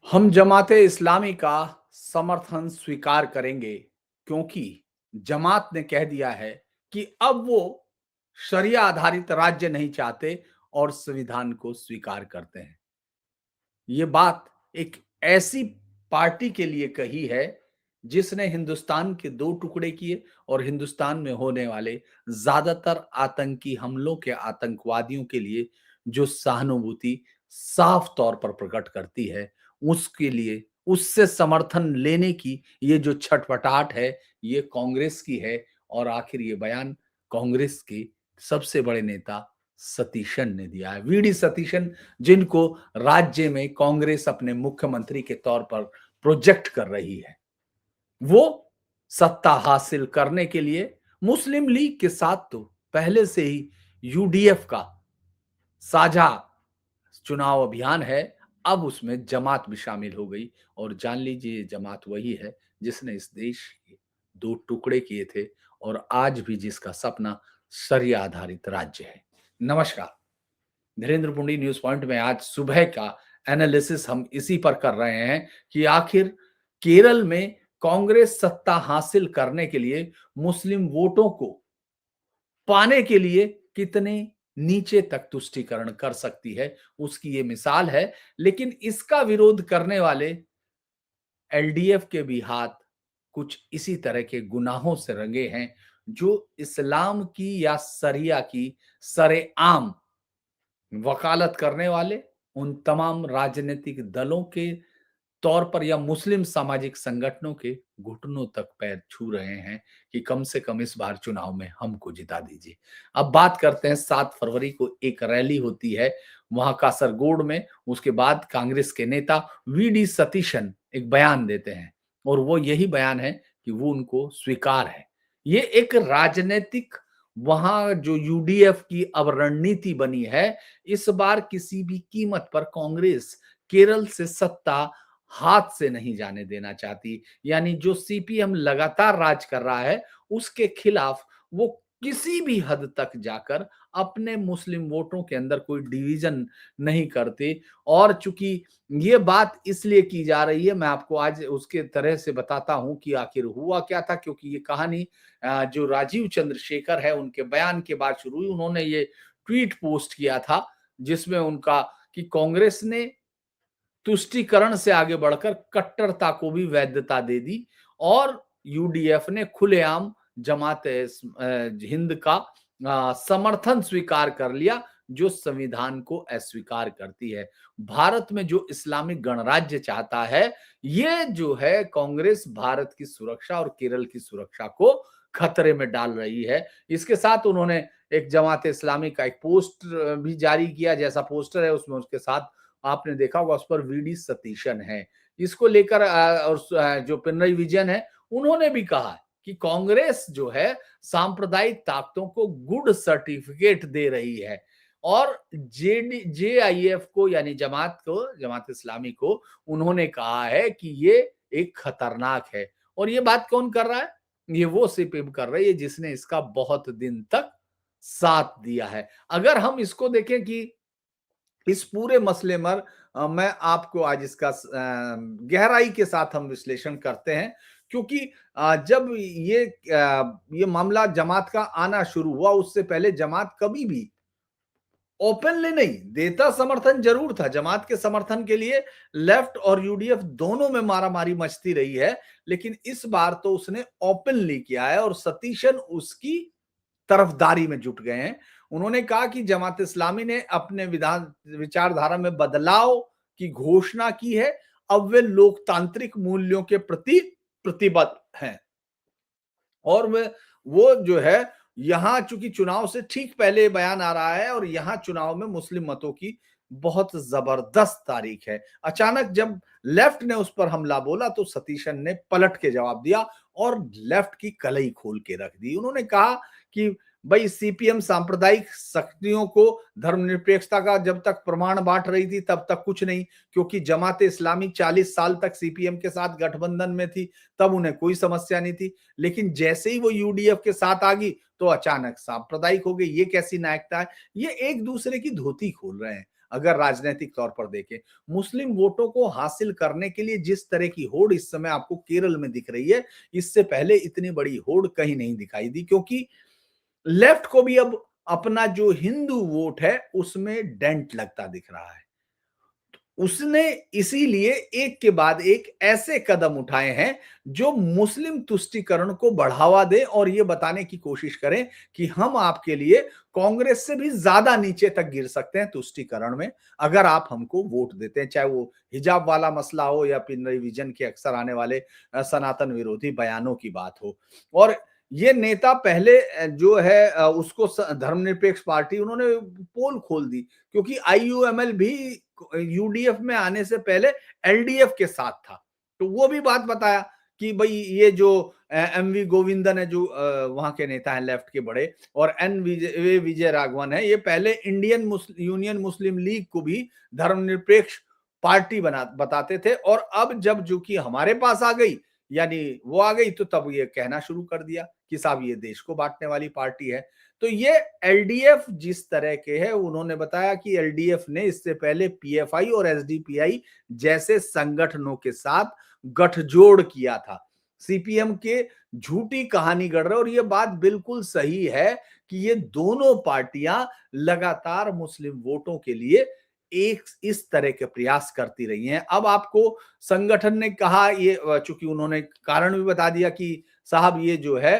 हम जमाते इस्लामी का समर्थन स्वीकार करेंगे क्योंकि जमात ने कह दिया है कि अब वो शरिया आधारित राज्य नहीं चाहते और संविधान को स्वीकार करते हैं। ये बात एक ऐसी पार्टी के लिए कही है जिसने हिंदुस्तान के 2 टुकड़े किए और हिंदुस्तान में होने वाले ज़्यादातर आतंकी हमलों के आतंकवादियों के लिए जो सहानुभूति साफ तौर पर प्रकट करती है, उसके लिए उससे समर्थन लेने की ये जो छटपटाहट है, ये कांग्रेस की है और आखिर ये बयान कांग्रेस के सबसे बड़े नेता सतीशन ने दिया है। वीडी सतीशन जिनको राज्य में कांग्रेस अपने मुख्यमंत्री के तौर पर प्रोजेक्ट कर रही है। वो सत्ता हासिल करने के लिए मुस्लिम लीग के साथ तो पहले से ही यूडीएफ का साझा चुनाव अभियान है। अब उसमें जमात भी शामिल हो गई और जान लीजिए जमात वही है जिसने इस देश के 2 टुकड़े किए थे और आज भी जिसका सपना शरिया आधारित राज्य है। नमस्कार। नरेंद्र पुंडी न्यूज पॉइंट में आज सुबह का एनालिसिस हम इसी पर कर रहे हैं कि आखिर केरल में कांग्रेस सत्ता हासिल करने के लिए मुस्लिम वोटों को पाने के लिए कितने नीचे तक तुष्टीकरण कर सकती है, उसकी ये मिसाल है। लेकिन इसका विरोध करने वाले एलडीएफ के भी हाथ कुछ इसी तरह के गुनाहों से रंगे हैं जो इस्लाम की या शरिया की सरेआम वकालत करने वाले उन तमाम राजनीतिक दलों के तौर पर या मुस्लिम सामाजिक संगठनों के घुटनों तक पैर छू रहे हैं कि कम से कम इस बार चुनाव में हमको जिता दीजिए। अब बात करते हैं 7 फरवरी को एक रैली होती है वहां कासरगोड में। उसके बाद कांग्रेस के नेता वीडी सतीशन एक बयान देते हैं और वो यही बयान है कि वो उनको स्वीकार है। ये एक राजनीतिक वहां जो यूडीएफ की अब रणनीति बनी है, इस बार किसी भी कीमत पर कांग्रेस केरल से सत्ता हाथ से नहीं जाने देना चाहती। यानी जो सीपीएम लगातार राज कर रहा है, उसके खिलाफ वो किसी भी हद तक जाकर अपने मुस्लिम वोटों के अंदर कोई डिवीजन नहीं करते। और चूंकि ये बात इसलिए की जा रही है, मैं आपको आज उसके तरह से बताता हूं कि आखिर हुआ क्या था, क्योंकि ये कहानी जो राजीव चंद्रशेखर है उनके बयान के बाद शुरू हुई। उन्होंने ये ट्वीट पोस्ट किया था जिसमें उनका कि कांग्रेस ने तुष्टीकरण से आगे बढ़कर कट्टरता को भी वैधता दे दी और यूडीएफ ने खुलेआम हिंद का समर्थन स्वीकार कर लिया जो संविधान को अस्वीकार करती है। भारत में जो इस्लामिक गणराज्य चाहता है, ये जो है कांग्रेस भारत की सुरक्षा और केरल की सुरक्षा को खतरे में डाल रही है। इसके साथ उन्होंने एक जमात इस्लामी का एक पोस्ट भी जारी किया, जैसा पोस्टर है उसमें उसके साथ आपने देखा होगा उस पर वीडी सतीशन है। इसको लेकर जो पिनरई विजयन है उन्होंने भी कहा कि कांग्रेस जो है सांप्रदायिक ताकतों को गुड सर्टिफिकेट दे रही है और जेआईएफ को यानी जमात इस्लामी को उन्होंने कहा है कि ये एक खतरनाक है। और ये बात कौन कर रहा है? ये वो सीपीएम कर रही है जिसने इसका बहुत दिन तक साथ दिया है। अगर हम इसको देखें कि इस पूरे मसले पर मैं आपको आज इसका गहराई के साथ हम विश्लेषण करते हैं, क्योंकि जब ये मामला जमात का आना शुरू हुआ, उससे पहले जमात कभी भी ओपनली नहीं देता, समर्थन जरूर था जमात के समर्थन के लिए। लेफ्ट और यूडीएफ दोनों में मारामारी मचती रही है, लेकिन इस बार तो उसने ओपनली किया है और सतीशन उसकी तरफदारी में जुट गए हैं। उन्होंने कहा कि जमात इस्लामी ने अपने विचारधारा में बदलाव की घोषणा की है। अब वे लोकतांत्रिक मूल्यों के प्रति प्रतिबद्ध हैं और वो जो है यहां चूंकि चुनाव से ठीक पहले बयान आ रहा है और यहां चुनाव में मुस्लिम मतों की बहुत जबरदस्त तारीख है। अचानक जब लेफ्ट ने उस पर हमला बोला तो सतीशन ने पलट के जवाब दिया और लेफ्ट की कलई खोल के रख दी। उन्होंने कहा कि भाई सीपीएम सांप्रदायिक शक्तियों को धर्मनिरपेक्षता का जब तक प्रमाण बांट रही थी तब तक कुछ नहीं, क्योंकि जमात इस्लामी 40 साल तक सीपीएम के साथ गठबंधन में थी, तब उन्हें कोई समस्या नहीं थी। लेकिन जैसे ही वो यूडीएफ के साथ आ गई तो अचानक सांप्रदायिक हो गई। ये कैसी नायकता है? ये एक दूसरे की धोती खोल रहे हैं। अगर राजनीतिक तौर पर देखें। मुस्लिम वोटों को हासिल करने के लिए जिस तरह की होड़ इस समय आपको केरल में दिख रही है, इससे पहले इतनी बड़ी होड़ कहीं नहीं दिखाई दी, क्योंकि लेफ्ट को भी अब अपना जो हिंदू वोट है उसमें डेंट लगता दिख रहा है। उसने इसीलिए एक के बाद एक ऐसे कदम उठाए हैं जो मुस्लिम तुष्टीकरण को बढ़ावा दे और ये बताने की कोशिश करें कि हम आपके लिए कांग्रेस से भी ज्यादा नीचे तक गिर सकते हैं तुष्टीकरण में, अगर आप हमको वोट देते हैं, चाहे वो हिजाब वाला मसला हो या पिनरई विजन के अक्सर आने वाले सनातन विरोधी बयानों की बात हो। और ये नेता पहले जो है उसको धर्मनिरपेक्ष पार्टी उन्होंने पोल खोल दी, क्योंकि आईयूएमएल भी यूडीएफ में आने से पहले एलडीएफ के साथ था। तो वो भी बात बताया कि भाई ये जो एमवी गोविंदन है जो वहां के नेता हैं लेफ्ट के बड़े, और एन विजय विजय राघवन है, ये पहले इंडियन यूनियन मुस्लिम लीग को भी धर्मनिरपेक्ष पार्टी बना बताते थे, और अब जब जो कि हमारे पास आ गई, यानी वो आ गई, तो तब ये कहना शुरू कर दिया कि साहब ये देश को बांटने वाली पार्टी है। तो ये एलडीएफ जिस तरह के है, उन्होंने बताया कि एलडीएफ ने इससे पहले पीएफआई और एसडीपीआई जैसे संगठनों के साथ गठजोड़ किया था। सीपीएम के झूठी कहानी गढ़ रहे, और ये बात बिल्कुल सही है कि ये दोनों पार्टियां लगातार मुस्लिम वोटों के लिए एक इस तरह के प्रयास करती रही हैं। अब आपको संगठन ने कहा, ये चूंकि उन्होंने कारण भी बता दिया कि साहब ये जो है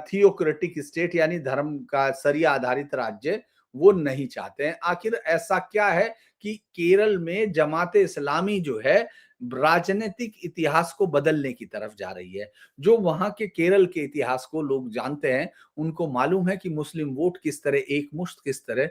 थियोक्रेटिक स्टेट यानी धर्म का सरिया आधारित राज्य वो नहीं चाहते हैं। आखिर ऐसा क्या है कि केरल में जमाते इस्लामी जो है राजनीतिक इतिहास को बदलने की तरफ जा रही है। जो वहां के केरल के इतिहास को लोग जानते हैं, उनको मालूम है कि मुस्लिम वोट किस तरह एकमुश्त, किस तरह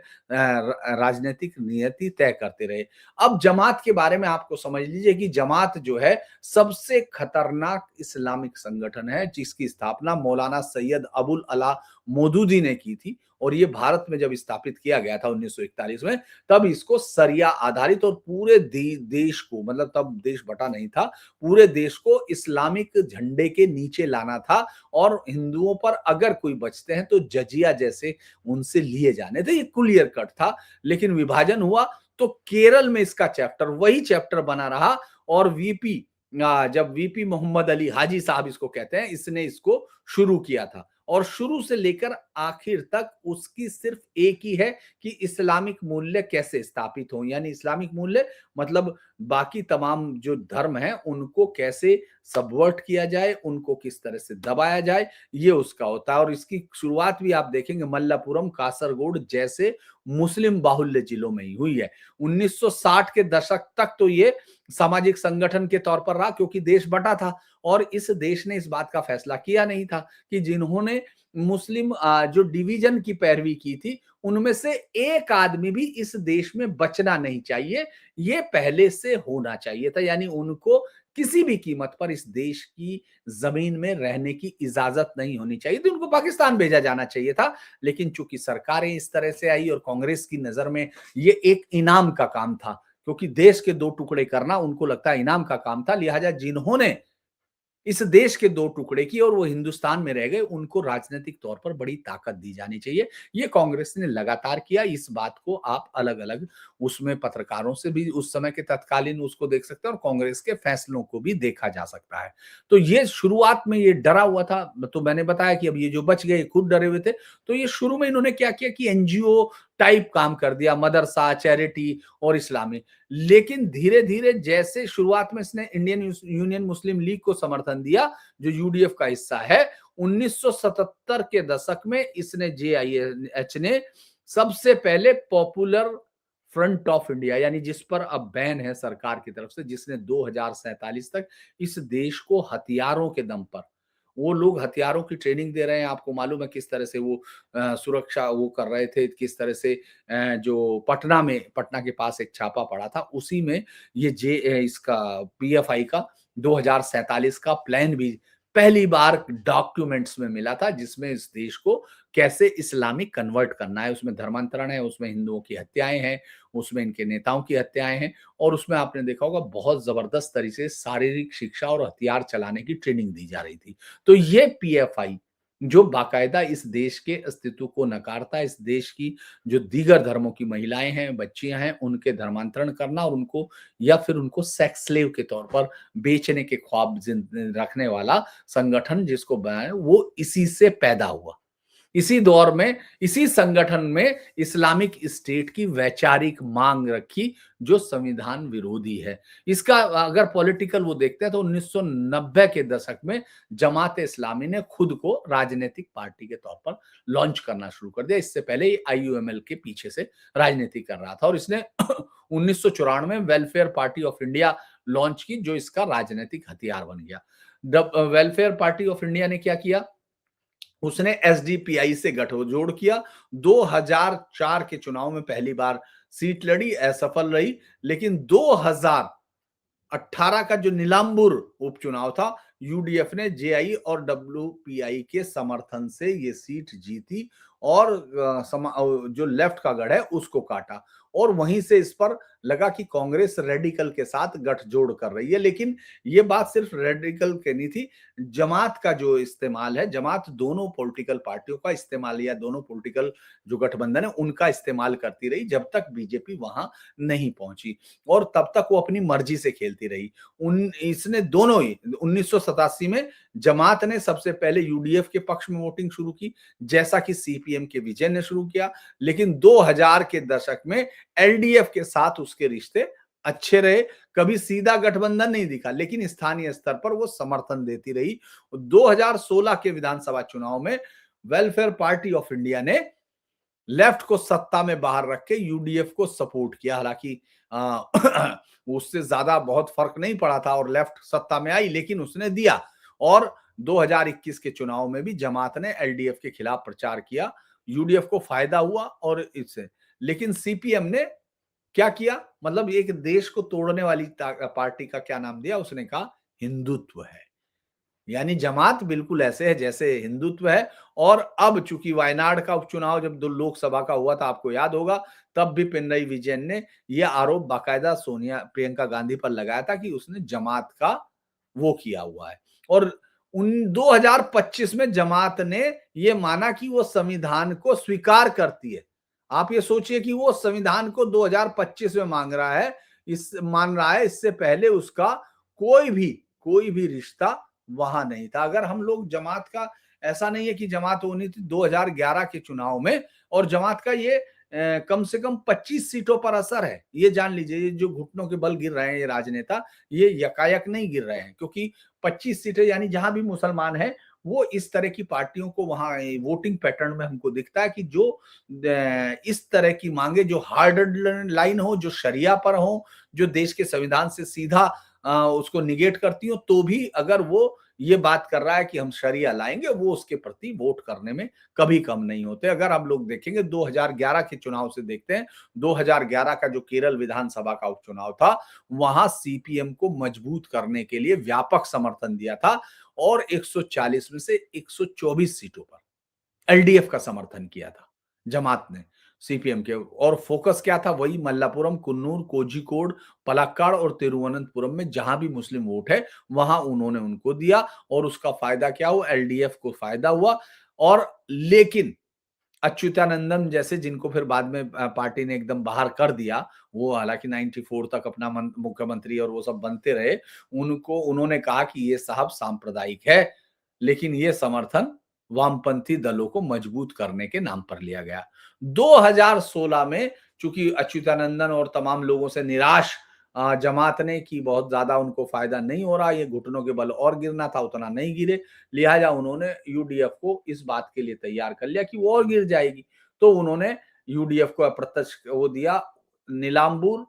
राजनीतिक नियति तय करते रहे। अब जमात के बारे में आपको समझ लीजिए कि जमात जो है सबसे खतरनाक इस्लामिक संगठन है, जिसकी स्थापना मौलाना सैयद अबुल अला मौदूदी ने की थी, और ये भारत में जब स्थापित किया गया था 1941 में, तब इसको सरिया आधारित और पूरे देश को, मतलब तब देश बटा नहीं था, पूरे देश को इस्लामिक झंडे के नीचे लाना था, और हिंदुओं पर अगर कोई बचते हैं तो जजिया जैसे उनसे लिए जाने थे। ये क्लियर कट था। लेकिन विभाजन हुआ तो केरल में इसका चैप्टर वही चैप्टर बना रहा, और वीपी जब वीपी मोहम्मद अली हाजी साहब इसको कहते हैं, इसने इसको शुरू किया था, और शुरू से लेकर आखिर तक उसकी सिर्फ एक ही है कि इस्लामिक मूल्य कैसे स्थापित हो, यानी इस्लामिक मूल्य मतलब बाकी तमाम जो धर्म हैं उनको कैसे सबवर्ट किया जाए, उनको किस तरह से दबाया जाए, ये उसका होता है। और इसकी शुरुआत भी आप देखेंगे मल्लापुरम, कासरगोड जैसे मुस्लिम बाहुल्य जिलों में ही हुई है। 1960 के दशक तक तो ये सामाजिक संगठन के तौर पर रहा, क्योंकि देश बटा था, और इस देश ने इस बात का फैसला किया नहीं था कि जिन्होंने मुस्लिम जो डिवीजन की पैरवी की थी, उनमें से एक आदमी भी इस देश में बचना नहीं चाहिए, ये पहले से होना चाहिए था, यानी उनको किसी भी कीमत पर इस देश की जमीन में रहने की इजाजत नहीं होनी चाहिए थी, उनको पाकिस्तान भेजा जाना चाहिए था। लेकिन चूंकि सरकारें इस तरह से आई और कांग्रेस की नजर में ये एक इनाम का काम था, क्योंकि देश के दो टुकड़े करना उनको लगता है इनाम का काम था, लिहाजा जिन्होंने इस देश के दो टुकड़े की और वो हिंदुस्तान में रह गए, उनको राजनीतिक तौर पर बड़ी ताकत दी जानी चाहिए। ये कांग्रेस ने लगातार किया। इस बात को आप अलग-अलग उसमें पत्रकारों से भी उस समय के तत्कालीन उसको देख सकते हैं, और कांग्रेस के फैसलों को भी देखा जा सकता है। तो ये शुरुआत में ये डरा हुआ था, तो मैंने बताया कि अब ये जो बच गए खुद डरे हुए थे। तो ये शुरू में इन्होंने क्या किया कि एनजीओ टाइप काम कर दिया, मदरसा, चैरिटी और इस्लामी। लेकिन धीरे-धीरे जैसे शुरुआत में इसने इंडियन यूनियन मुस्लिम लीग को समर्थन दिया, जो यूडीएफ का हिस्सा है, 1977 के दशक में इसने जेआईएच ने सबसे पहले पॉपुलर फ्रंट ऑफ इंडिया, यानी जिस पर अब बैन है सरकार की तरफ से, जिसने 2047 तक इस देश को हथियारों के दम पर, वो लोग हथियारों की ट्रेनिंग दे रहे हैं। आपको मालूम है किस तरह से वो सुरक्षा वो कर रहे थे, किस तरह से जो पटना के पास एक छापा पड़ा था, उसी में ये इसका पीएफआई का 2047 का प्लान भी पहली बार डॉक्यूमेंट्स में मिला था, जिसमें इस देश को कैसे इस्लामिक कन्वर्ट करना है। उसमें धर्मांतरण है, उसमें हिंदुओं की हत्याएं हैं, उसमें इनके नेताओं की हत्याएं हैं, और उसमें आपने देखा होगा बहुत जबरदस्त तरीके से शारीरिक शिक्षा और हथियार चलाने की ट्रेनिंग दी जा रही थी। तो ये पीएफआई जो बाकायदा इस देश के अस्तित्व को नकारता है, इस देश की जो दीगर धर्मों की महिलाएँ हैं, बच्चियाँ हैं, उनके धर्मांतरण करना और उनको या फिर उनको सेक्स स्लेव के तौर पर बेचने के ख्वाब रखने वाला संगठन जिसको बनाया, वो इसी से पैदा हुआ। इसी दौर में, इसी संगठन में इस्लामिक स्टेट की वैचारिक मांग रखी, जो संविधान विरोधी है। इसका अगर पॉलिटिकल वो देखते हैं तो 1990 के दशक में जमात-ए-इस्लामी ने खुद को राजनीतिक पार्टी के तौर पर लॉन्च करना शुरू कर दिया। इससे पहले ये आईयूएमएल के पीछे से राजनीति कर रहा था और इसने 1994 में welfare party of India launch की, जो इसका राजनीतिक हथियार बन गया। वेलफेयर पार्टी ऑफ इंडिया ने क्या किया? उसने एसडीपीआई से गठजोड़ किया। 2004 के चुनाव में पहली बार सीट लड़ी, असफल रही, लेकिन 2018 का जो नीलांबुर उपचुनाव था, यूडीएफ ने जेआई और डब्ल्यूपीआई के समर्थन से ये सीट जीती और जो लेफ्ट का गढ़ है उसको काटा और वहीं से इस पर लगा कि कांग्रेस रेडिकल के साथ गठजोड़ कर रही है। लेकिन ये बात सिर्फ रेडिकल की नहीं थी, जमात का जो इस्तेमाल है, जमात दोनों पॉलिटिकल पार्टियों का इस्तेमाल या दोनों पॉलिटिकल जो गठबंधन है उनका इस्तेमाल करती रही जब तक बीजेपी वहां नहीं पहुंची और तब तक वो अपनी मर्जी से खेलती रही। इसने दोनों ही 1987 में जमात ने सबसे पहले यूडीएफ के पक्ष में वोटिंग शुरू की, जैसा कि सीपीएम के विजय ने शुरू किया, लेकिन 2000 के दशक में एलडीएफ के साथ उसके रिश्ते अच्छे रहे, कभी सीधा गठबंधन नहीं दिखा, लेकिन स्थानीय स्तर पर वो समर्थन देती रही। 2016 के विधानसभा चुनाव में वेलफेयर पार्टी ऑफ इंडिया ने लेफ्ट को सत्ता में बाहर रख के यूडीएफ को सपोर्ट किया। हालांकि उससे ज्यादा बहुत फर्क नहीं पड़ा था और लेफ्ट सत्ता में आई, लेकिन उसने दिया। और 2021 के चुनाव में भी जमात ने एलडीएफ के खिलाफ प्रचार किया, यूडीएफ को फायदा हुआ और इससे, लेकिन सीपीएम ने क्या किया, मतलब एक देश को तोड़ने वाली पार्टी का क्या नाम दिया, उसने कहा हिंदुत्व है। यानी जमात बिल्कुल ऐसे है जैसे हिंदुत्व है। और अब चूंकि वायनाड का उपचुनाव जब दो लोकसभा का हुआ था, आपको याद होगा, तब भी पिनरई विजयन ने यह आरोप बाकायदा सोनिया प्रियंका गांधी पर लगाया था कि उसने जमात का वो किया हुआ है। और उन 2025 में जमात ने यह माना कि वो संविधान को स्वीकार करती है। आप ये सोचिए कि वो संविधान को 2025 में मान रहा है, इससे पहले उसका कोई भी रिश्ता वहां नहीं था। अगर हम लोग जमात का, ऐसा नहीं है कि जमात होनी थी 2011 के चुनाव में, और जमात का ये कम से कम 25 सीटों पर असर है। ये जान लीजिए, ये जो घुटनों के बल गिर रहे हैं ये राजनेता, ये यकायक नहीं गिर रहे हैं, क्योंकि 25 सीटें यानी जहां भी मुसलमान है वो इस तरह की पार्टियों को वहां वोटिंग पैटर्न में हमको दिखता है कि जो इस तरह की मांगे जो हार्ड लाइन हो, जो शरिया पर हो, जो देश के संविधान से सीधा उसको निगेट करती हो, तो भी अगर वो ये बात कर रहा है कि हम शरिया लाएंगे, वो उसके प्रति वोट करने में कभी कम नहीं होते। अगर हम लोग देखेंगे 2011 के चुनाव से देखते हैं, 2011 का जो केरल विधानसभा का उपचुनाव था, वहां सीपीएम को मजबूत करने के लिए व्यापक समर्थन दिया था और 140 में से 124 सीटों पर एलडीएफ का समर्थन किया था जमात ने सीपीएम के। और फोकस क्या था, वही मल्लापुरम, कुन्नूर, कोझिकोड, पलक्कड़ और तिरुवनंतपुरम में जहां भी मुस्लिम वोट है वहां उन्होंने उनको दिया और उसका फायदा क्या हुआ, एलडीएफ को फायदा हुआ। और लेकिन अच्युतानंदन जैसे, जिनको फिर बाद में पार्टी ने एकदम बाहर कर दिया, वो हालांकि 94 तक अपना मुख्यमंत्री और वो सब बनते रहे, उनको उन्होंने कहा कि ये साहब सांप्रदायिक है, लेकिन ये समर्थन वामपंथी दलों को मजबूत करने के नाम पर लिया गया। 2016 में चूंकि अच्युतानंदन और तमाम लोगों से निराश जमात ने कि बहुत ज्यादा उनको फायदा नहीं हो रहा, ये घुटनों के बल और गिरना था, उतना नहीं गिरे, लिहाजा उन्होंने यूडीएफ को इस बात के लिए तैयार कर लिया कि वो और गिर जाएगी। तो उन्होंने यूडीएफ को अप्रत्यक्ष वो दिया। नीलांबूर,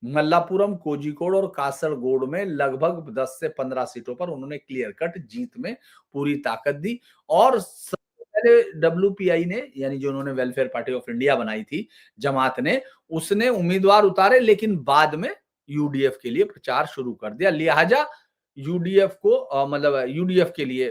मल्लापुरम, कोझिकोड और कासरगोड में लगभग 10 से 15 सीटों पर उन्होंने क्लियर कट जीत में पूरी ताकत दी। और सबसे पहले डब्ल्यूपीआई ने, यानी जो उन्होंने वेलफेयर पार्टी ऑफ इंडिया बनाई थी जमात ने, उसने उम्मीदवार उतारे, लेकिन बाद में यूडीएफ के लिए प्रचार शुरू कर दिया। लिहाजा यूडीएफ को मतलब यूडीएफ के लिए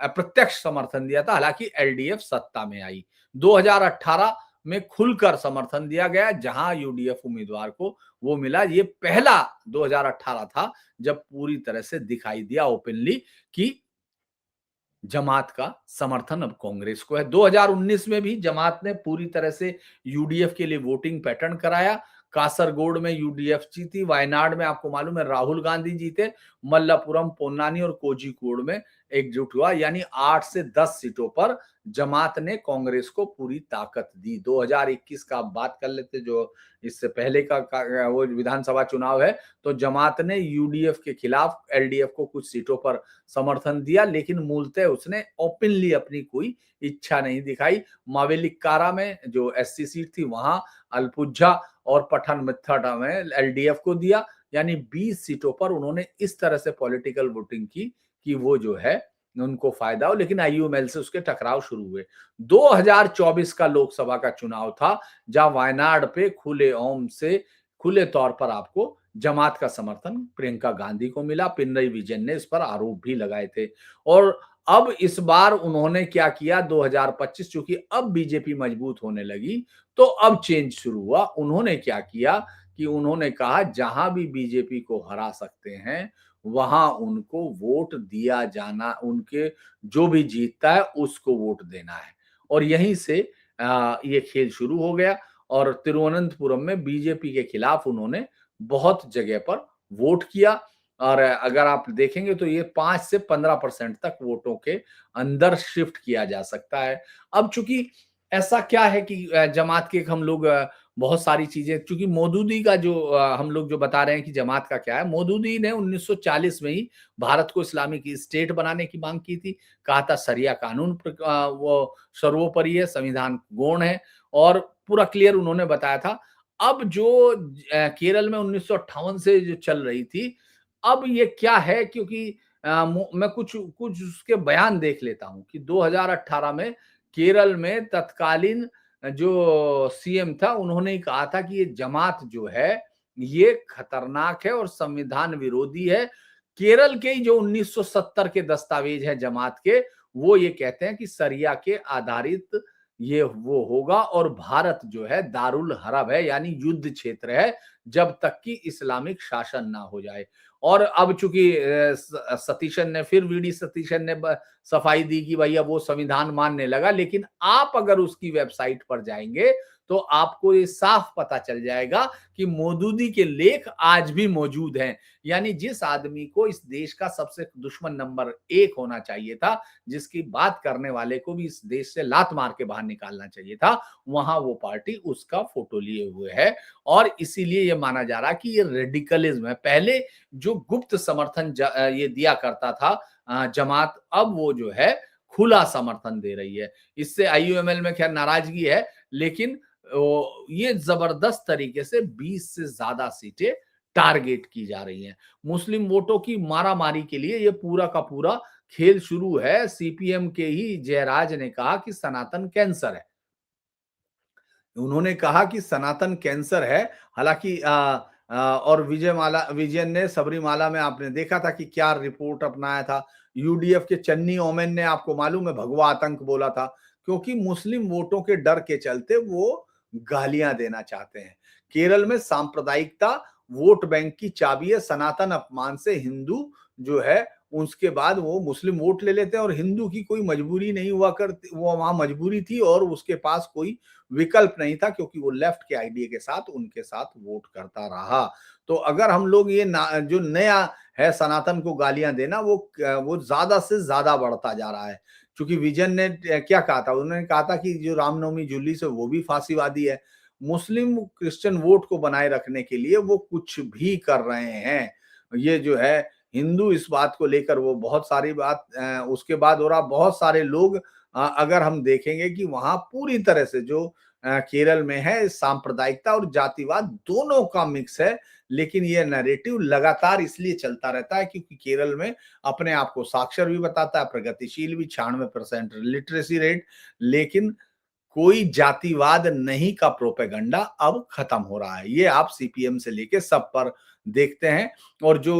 अप्रत्यक्ष समर्थन दिया था। हालांकि एलडीएफ सत्ता में आई। 2018 में खुलकर समर्थन दिया गया, जहां यूडीएफ उम्मीदवार को वो मिला। ये पहला 2018 था जब पूरी तरह से दिखाई दिया ओपनली कि जमात का समर्थन अब कांग्रेस को है। 2019 में भी जमात ने पूरी तरह से यूडीएफ के लिए वोटिंग पैटर्न कराया। कासरगोड में यूडीएफ जीती, वायनाड में आपको मालूम है राहुल गांधी जीते, मल्लापुरम, पोन्नानी और कोझिकोड में एकजुट हुआ, यानी 8 से 10 सीटों पर जमात ने कांग्रेस को पूरी ताकत दी। 2021 का आप बात कर लेते, जो इससे पहले का वो विधानसभा चुनाव है, तो जमात ने यूडीएफ के खिलाफ एलडीएफ को कुछ सीटों पर समर्थन दिया, लेकिन मूलतः उसने ओपनली अपनी कोई इच्छा नहीं दिखाई। मावेलिक्कारा में जो एससी सीट थी वहां अल्पुझा और पठानमथिट्टा में एलडीएफ को दिया, यानी 20 सीटों पर उन्होंने इस तरह से पॉलिटिकल वोटिंग की कि वो जो है उनको फायदा हो, लेकिन आईयूएमएल से उसके टकराव शुरू हुए। 2024 का लोकसभा का चुनाव था, जहां वायनाड पे खुले तौर पर आपको जमात का समर्थन प्रियंका गांधी को मिला। पिनरई विजयन ने इस पर आरोप भी लगाए थे। और अब इस बार उन्होंने क्या किया, 2025 चूंकि अब बीजेपी मजबूत होने लगी, तो अब चेंज शुरू हुआ। उन्होंने क्या किया कि उन्होंने कहा जहां भी बीजेपी को हरा सकते हैं वहां उनको वोट दिया जाना, उनके जो भी जीतता है उसको वोट देना है। और यहीं से ये खेल शुरू हो गया और तिरुवनंतपुरम में बीजेपी के खिलाफ उन्होंने बहुत जगह पर वोट किया। और अगर आप देखेंगे तो ये 5 से 15% तक वोटों के अंदर शिफ्ट किया जा सकता है। अब चूंकि ऐसा क्या है कि जमात के हम लोग बहुत सारी चीजें, चूंकि मौदूदी का जो हम लोग जो बता रहे हैं कि जमात का क्या है, मौदूदी ने 1940 में ही भारत को इस्लामिक स्टेट बनाने की मांग की थी। कहा था शरिया कानून वो सर्वोपरि है, संविधान गौण है, और पूरा क्लियर उन्होंने बताया था। अब जो केरल में 1958 से जो चल रही थी, अब ये क्या है, क्योंकि मैं कुछ कुछ उसके बयान देख लेता हूं कि 2018 में केरल में तत्कालीन जो सीएम था उन्होंने ही कहा था कि ये जमात जो है ये खतरनाक है और संविधान विरोधी है। केरल के ही जो 1970 के दस्तावेज है जमात के, वो ये कहते हैं कि शरिया के आधारित ये वो होगा और भारत जो है दारुल हरब है, यानी युद्ध क्षेत्र है जब तक कि इस्लामिक शासन ना हो जाए। और अब चूंकि सतीशन ने फिर वीडी सतीशन ने सफाई दी कि भैया वो संविधान मानने लगा, लेकिन आप अगर उसकी वेबसाइट पर जाएंगे तो आपको ये साफ पता चल जाएगा कि मौदूदी के लेख आज भी मौजूद हैं। यानी जिस आदमी को इस देश का सबसे दुश्मन नंबर 1 होना चाहिए था, जिसकी बात करने वाले को भी इस देश से लात मार के बाहर निकालना चाहिए था, वहां वो पार्टी उसका फोटो लिए हुए है। और इसीलिए ये माना जा रहा कि ये रेडिकलिज्म है। पहले जो गुप्त समर्थन ये दिया करता था जमात, अब वो जो है खुला समर्थन दे रही है। इससे आईयूएमएल में खैर नाराजगी है, लेकिन ये जबरदस्त तरीके से 20 से ज्यादा सीटें टारगेट की जा रही हैं। मुस्लिम वोटों की मारामारी के लिए ये पूरा का पूरा खेल शुरू है। सीपीएम के ही जयराज ने कहा कि सनातन कैंसर है। उन्होंने कहा कि सनातन कैंसर है। हालांकि और विजयन ने सबरीमाला में आपने देखा था कि क्या रिपोर्ट अपनाया था। यूडीएफ के चन्नी ओमेन ने आपको मालूम है भगवा आतंक बोला था, क्योंकि मुस्लिम वोटों के डर के चलते वो गालियां देना चाहते हैं। केरल में सांप्रदायिकता वोट बैंक की चाबी है। सनातन अपमान से हिंदू जो है उसके बाद वो मुस्लिम वोट ले लेते हैं, और हिंदू की कोई मजबूरी नहीं हुआ करती, वो वहां मजबूरी थी और उसके पास कोई विकल्प नहीं था, क्योंकि वो लेफ्ट के आइडिया के साथ उनके साथ वोट करता रहा। तो अगर हम लोग ये जो नया है सनातन को गालियां देना, वो ज्यादा से ज्यादा बढ़ता जा रहा है। क्योंकि विजन ने क्या कहा था, उन्होंने कहा था कि जो रामनवमी जुलूस है वो भी फांसीवादी है। मुस्लिम क्रिश्चियन वोट को बनाए रखने के लिए वो कुछ भी कर रहे हैं। ये जो है हिंदू, इस बात को लेकर वो बहुत सारी बात उसके बाद हो रहा। बहुत सारे लोग अगर हम देखेंगे कि वहां पूरी तरह से जो केरल में है सांप्रदायिकता और जातिवाद दोनों का मिक्स है। लेकिन ये नैरेटिव लगातार इसलिए चलता रहता है क्योंकि केरल में अपने आप को साक्षर भी बताता है, प्रगतिशील भी, 96% लिटरेसी रेट, लेकिन कोई जातिवाद नहीं का प्रोपेगंडा अब खत्म हो रहा है। ये आप सीपीएम से लेके सब पर देखते हैं। और जो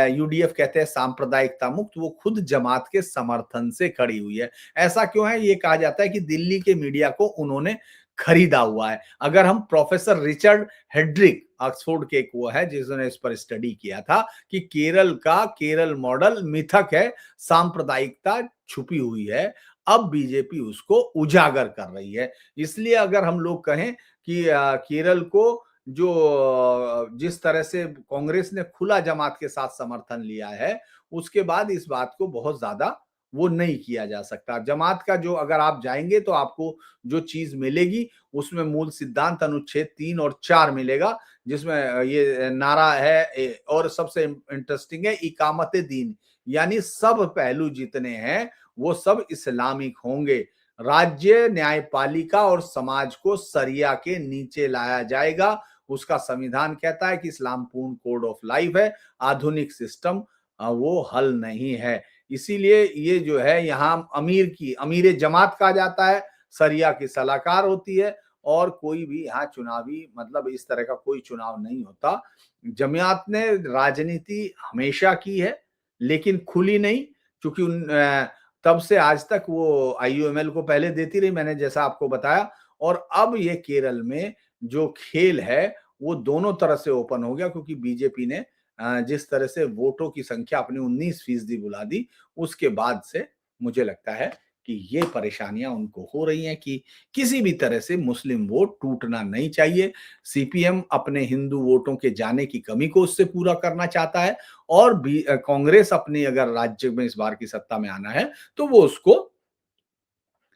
यूडीएफ कहते हैं सांप्रदायिकता मुक्त, वो खुद जमात के समर्थन से खड़ी हुई है। ऐसा क्यों है? ये कहा जाता है कि दिल्ली के मीडिया को उन्होंने खरीदा हुआ है। अगर हम प्रोफेसर रिचर्ड हेड्रिक ऑक्सफोर्ड के एक वो है जिन्होंने इस पर स्टडी किया था कि केरल मॉडल मिथक है, सांप्रदायिकता छुपी हुई है। अब बीजेपी उसको उजागर कर रही है। इसलिए अगर हम लोग कहें कि केरल को जो जिस तरह से कांग्रेस ने खुला जमात के साथ समर्थन लिया है, उसके बाद इस बात को बहुत ज्यादा वो नहीं किया जा सकता। जमात का जो अगर आप जाएंगे तो आपको जो चीज मिलेगी उसमें मूल सिद्धांत अनुच्छेद 3 और 4 मिलेगा, जिसमें ये नारा है और सबसे इंटरेस्टिंग है इकामत दीन, यानी सब पहलू जितने हैं वो सब इस्लामिक होंगे। राज्य, न्यायपालिका और समाज को सरिया के नीचे लाया जाएगा। उसका संविधान कहता है कि इस्लाम पूर्ण कोड ऑफ लाइफ है, आधुनिक सिस्टम वो हल नहीं है। इसीलिए ये जो है यहाँ अमीर जमात कहा जाता है, सरिया की सलाहकार होती है और कोई भी यहाँ चुनावी मतलब इस तरह का कोई चुनाव नहीं होता। जमात ने राजनीति हमेशा की है, लेकिन खुली नहीं, क्योंकि तब से आज तक वो आईयूएमएल को पहले देती रही, मैंने जैसा आपको बताया। और अब ये केरल में जो खेल है वो दोनों तरह से ओपन हो गया, क्योंकि बीजेपी ने जिस तरह से वोटों की संख्या अपनी 19% बुला दी, उसके बाद से मुझे लगता है कि ये परेशानियां उनको हो रही हैं कि किसी भी तरह से मुस्लिम वोट टूटना नहीं चाहिए। सीपीएम अपने हिंदू वोटों के जाने की कमी को उससे पूरा करना चाहता है, और भी कांग्रेस अपनी अगर राज्य में इस बार की सत्ता में आना है तो वो उसको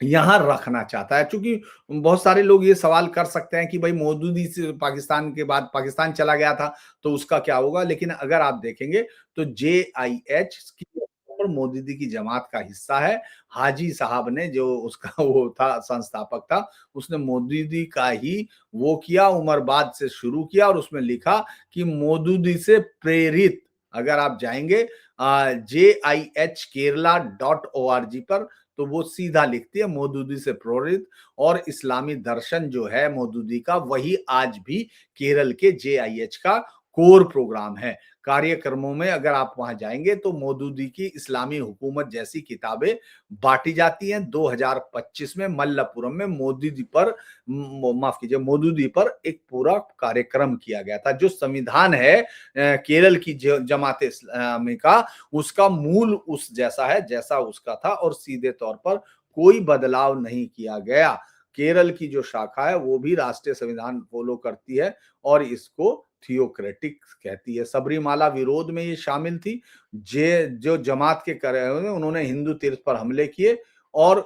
यहाँ रखना चाहता है। चूंकि बहुत सारे लोग ये सवाल कर सकते हैं कि भाई मौदूदी से पाकिस्तान के बाद पाकिस्तान चला गया था तो उसका क्या होगा, लेकिन अगर आप देखेंगे तो जेआईएच की पर मौदूदी की जमात का हिस्सा है। हाजी साहब ने जो उसका वो था संस्थापक था, उसने मौदूदी का ही वो किया, उमरबाद से शुरू किया और उसमें लिखा कि मौदूदी से प्रेरित। अगर आप जाएंगे JIH Kerala.org पर तो वो सीधा लिखती है मौदूदी से प्रेरित। और इस्लामी दर्शन जो है मौदूदी का, वही आज भी केरल के जेआईएच का कोर प्रोग्राम है। कार्यक्रमों में अगर आप वहां जाएंगे तो मौदूदी की इस्लामी हुकूमत जैसी किताबें बांटी जाती हैं। 2025 में मल्लपुरम में मौदूदी पर माफ कीजिए मौदूदी पर एक पूरा कार्यक्रम किया गया था। जो संविधान है केरल की जमात इस्लामी का, उसका मूल उस जैसा है जैसा उसका था और सीधे तौर पर कोई बदलाव नहीं किया गया। केरल की जो शाखा है वो भी राष्ट्रीय संविधान फॉलो करती है और इसको थियोक्रेटिक कहती है। सबरीमाला विरोध में ये शामिल थी। जे जो जमात के कर उन्होंने हिंदू तीर्थ पर हमले किए और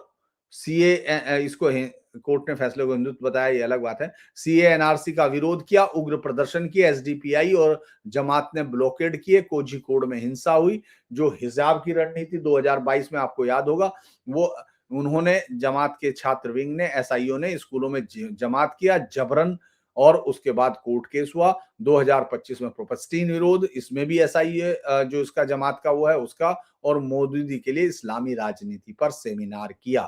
सीए इसको कोर्ट ने फैसले को हिंदुत्व बताया, ये अलग बात है। सीए एनआरसी का विरोध किया, उग्र प्रदर्शन किए, एसडीपीआई और जमात ने ब्लॉकेड किए, कोझिकोड में हिंसा हुई। जो हिजाब की रणनीति 2022 में आपको याद होगा, वो उन्होंने जमात के छात्र विंग ने एसआईओ ने स्कूलों में जमात किया जबरन, और उसके बाद कोर्ट केस हुआ। 2025 में प्रोपस्टीन विरोध, इसमें भी एसआईए जो इसका जमात का वो है उसका, और मौदूदी के लिए इस्लामी राजनीति पर सेमिनार किया।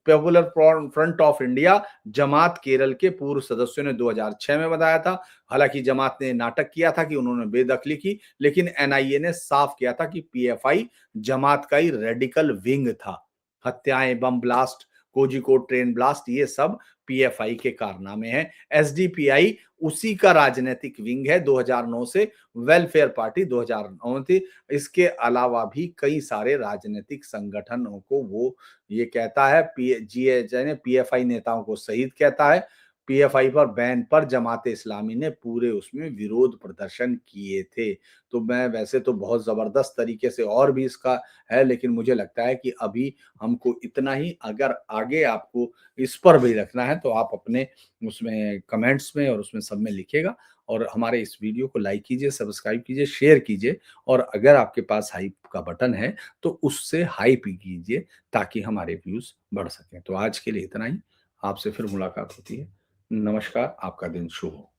पॉपुलर फ्रंट ऑफ इंडिया जमात केरल के पूर्व सदस्यों ने 2006 में बताया था। हालांकि जमात ने नाटक किया था कि उन्होंने बेदखली की, लेकिन एनआईए ने साफ किया था कि पीएफआई जमात का ही रेडिकल विंग था। हत्याएं, bomb blast, Kozhikode train blast, ये सब पीएफआई के कारनामे हैं। एसडीपीआई उसी का राजनीतिक विंग है 2009 से, वेलफेयर पार्टी 2009 थी। इसके अलावा भी कई सारे राजनीतिक संगठनों को वो ये कहता है, जीएचआई ने पीएफआई नेताओं को शहीद कहता है। पीएफआई पर बैन पर जमात इस्लामी ने पूरे उसमें विरोध प्रदर्शन किए थे। तो मैं वैसे तो बहुत जबरदस्त तरीके से और भी इसका है, लेकिन मुझे लगता है कि अभी हमको इतना ही। अगर आगे आपको इस पर भी रखना है तो आप अपने उसमें कमेंट्स में और उसमें सब में लिखिएगा, और हमारे इस वीडियो को लाइक कीजिए, सब्सक्राइब कीजिए, शेयर कीजिए, और अगर आपके पास हाइप का बटन है तो उससे हाइप कीजिए ताकि हमारे व्यूज बढ़ सकें। तो आज के लिए इतना ही, आपसे फिर मुलाकात होती है। नमस्कार, आपका दिन शुभ हो।